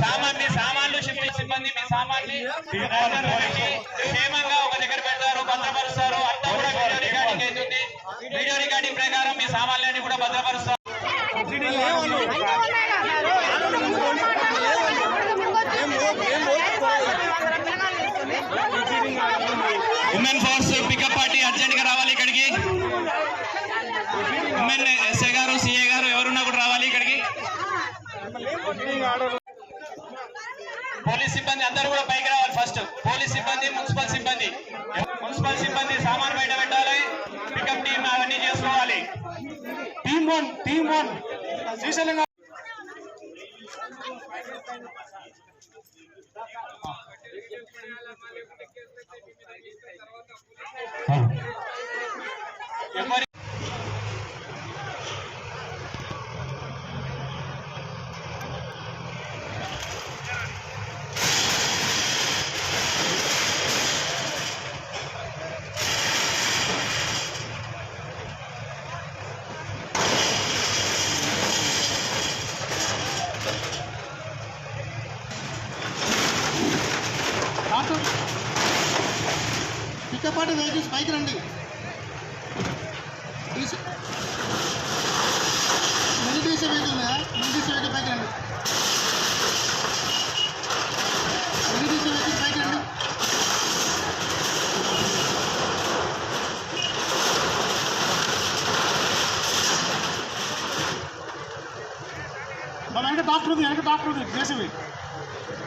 సామాన్లు షిఫ్టింగ్ సిబ్బంది మీ సామాన్ని క్షేమంగా ఒక దగ్గర పెడతారు, భద్రపరుస్తారు. అంతా కూడా వీడియో రికార్డింగ్ అవుతుంది. వీడియో రికార్డింగ్ ప్రకారం మీ సామాన్లన్నీ కూడా భద్రపరుస్తారు. Women force pickup party urgent గా రావాలి ఇక్కడికి. ఉమెన్ ఎస్ఐ గారు, సిఏ గారు ఎవరున్నా కూడా రావాలి ఇక్కడికి. పోలీస్ సిబ్బంది అందరూ కూడా పైకి రావాలి. ఫస్ట్ పోలీస్ సిబ్బంది, మున్సిపల్ సిబ్బంది సామాన్ బయట పెట్టాలి. పికప్ టీమ్ అవన్నీ చేసుకోవాలి. Team one Srisailam pickup party vehicles పైకి రండి. మెడిటీసీ వెహికల్ మీద మెడిటీసీ వెహికల్ పైకి రండి. మెడిటీసీ వెహికల్ పైకి రండి. వెనక డాక్టర్ ఉంది, జేసీబీ